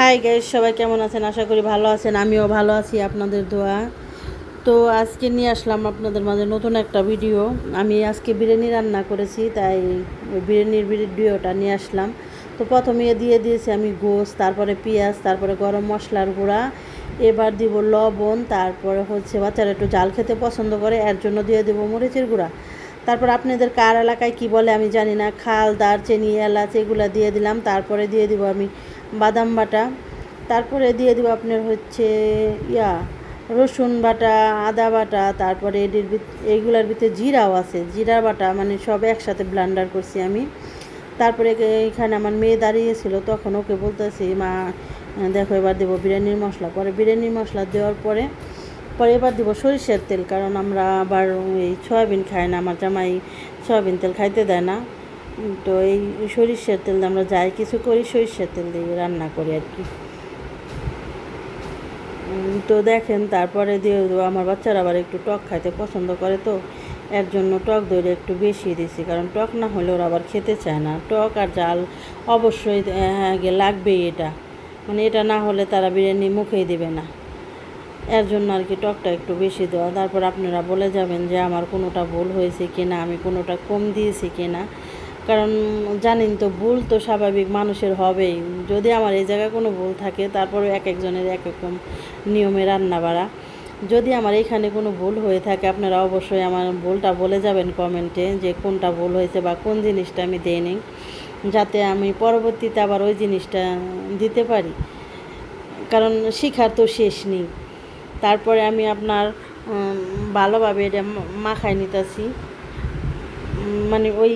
Hi guys, সবাই কেমন আছেন? আশা করি ভালো আছেন। আমিও ভালো আছি আপনাদের দোয়া। তো আজকে নিয়ে আসলাম আপনাদের মাঝে নতুন একটা ভিডিও। আমি আজকে বিরিয়ানি রান্না করেছি, তাই ওই বিরিয়ানির ভিডিওটা নিয়ে আসলাম। তো প্রথমে দিয়ে দিয়েছি আমি গোশত, তারপরে পেঁয়াজ, তারপরে গরম মশলার গুঁড়া, এবার দিব লবণ, তারপরে হচ্ছে বাচ্চারা একটু ঝাল খেতে পছন্দ করে, এর জন্য দিয়ে দেবো মরিচের গুঁড়া। তারপর আপনাদের কার এলাকায় কি বলে আমি জানি না, খাল, দারচিনি, এলাচ এগুলো দিয়ে দিলাম। তারপরে দিয়ে দিব আমি বাদাম বাটা, তারপরে দিয়ে দিব আপনার হচ্ছে রসুন বাটা, আদা বাটা, তারপরে এইগুলার ভিতরে জিরাও আছে, জিরা বাটা, মানে সব একসাথে ব্লেন্ডার করছি আমি। তারপরে এখানে আমার মেয়ে দাঁড়িয়েছিল, তখন ওকে বলতেছি, মা দেখো এবার দেবো বিরিয়ানির মশলা। পরে বিরিয়ানির মশলা দেওয়ার পরে এবার দেবো সরিষার তেল, কারণ আমরা আবার এই সয়াবিন খাই না, আমার জামাই সয়াবিন তেল খাইতে দেয় না। তো এই সরিষার তেল দিয়ে আমরা যাই কিছু করি, সরিষার তেল দিয়ে রান্না করি আর কি। তো দেখেন, তারপরে দিয়ে দেবো, আমার বাচ্চারা আবার একটু টক খাইতে পছন্দ করে, তো এর জন্য টক দইটা একটু বেশি দিছি, কারণ টক না হলে ওরা আবার খেতে চায় না। টক আর জাল অবশ্যই লাগবেই, এটা মানে এটা না হলে তারা বিরিয়ানি মুখেই দেবে না। এর জন্য আর কি টকটা একটু বেশি দেওয়া। তারপর আপনারা বলে যাবেন যে আমার কোনোটা ভুল হয়েছে কি না, আমি কোনোটা কম দিয়েছি কি না, কারণ জানেন তো ভুল তো স্বাভাবিক, মানুষের হবেই। যদি আমার এই জায়গায় কোনো ভুল থাকে, তারপরে এক একজনের এক রকম নিয়মে রান্না বাড়া। যদি আমার এখানে কোনো ভুল হয়ে থাকে, আপনারা অবশ্যই আমার ভুলটা বলে যাবেন কমেন্টে, যে কোনটা ভুল হয়েছে বা কোন জিনিসটা আমি দিইনি, যাতে আমি পরবর্তীতে আবার ওই জিনিসটা দিতে পারি, কারণ শিখার তো শেষ নেই। তারপরে আমি আপনার ভালোভাবে এটা মাখাই নিতেছি, মানে ওই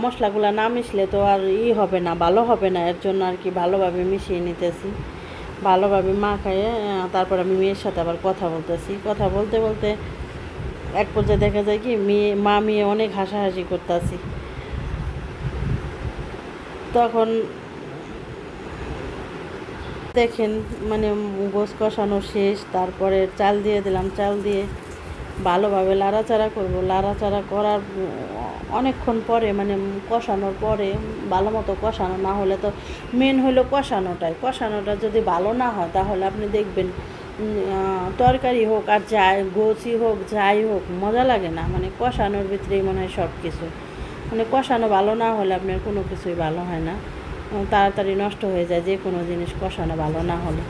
মশলাগুলা না মিশলে তো আর হবে না, ভালো হবে না, এর জন্য আর কি ভালোভাবে মিশিয়ে নিতেছি, ভালোভাবে মাখাইয়ে। তারপর আমি মেয়ের সাথে আবার কথা বলতেছি, কথা বলতে বলতে এক পর্যায়ে দেখা যায় কি মেয়ে অনেক হাসাহাসি করতেছি। তখন দেখেন, মানে গোশ কষানো শেষ, তারপরে চাল দিয়ে দিলাম, চাল দিয়ে ভালোভাবে লাড়াচাড়া করব। লাড়াচাড়া করার অনেকক্ষণ পরে, মানে কষানোর পরে, ভালো মতো কষানো না হলে তো, মেন হলো কষানোটা যদি ভালো না হয়, তাহলে আপনি দেখবেন তরকারি হোক আর যাই গোছই হোক যাই হোক মজা লাগে না, মানে কষানোর ভিতরেই মনে হয় সব কিছু। মানে কষানো ভালো না হলে আপনার কোনো কিছুই ভালো হয় না, তাড়াতাড়ি নষ্ট হয়ে যায় যে কোনো জিনিস কষানো ভালো না হলে।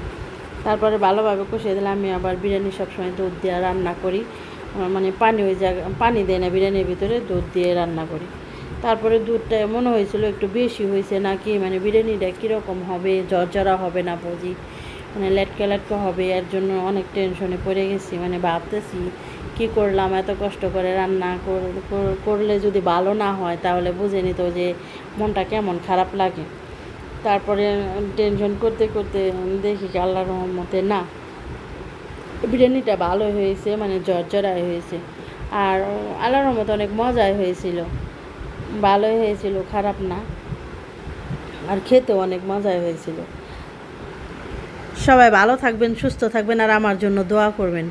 তারপরে ভালোভাবে কষিয়ে দিলে, আমি আবার বিরিয়ানি সবসময় দুধ দিয়ে রান্না করি, মানে পানি দেয় না বিরিয়ানির ভিতরে, দুধ দিয়ে রান্না করি। তারপরে দুধটা মনে হয়েছিল একটু বেশি হয়েছে নাকি, মানে বিরিয়ানিটা কীরকম হবে, ঝরঝরা হবে না বুঝি, মানে লেটকা লেটকা হবে, এর জন্য অনেক টেনশনে পড়ে গেছি। মানে ভাবতেছি কী করলাম, এত কষ্ট করে রান্না করলে যদি ভালো না হয়, তাহলে বুঝে নিত যে মনটা কেমন খারাপ লাগে। তারপরে টেনশন করতে করতে দেখি কি আল্লাহর রহমতে না, বিরিয়ানিটা ভালো হয়েছে, মানে ঝরঝরাই হয়েছে, আর আল্লাহর রহমতে অনেক মজাই হয়েছিল, ভালোই হয়েছিল, খারাপ না, আর খেতেও অনেক মজাই হয়েছিল। সবাই ভালো থাকবেন, সুস্থ থাকবেন, আর আমার জন্য দোয়া করবেন।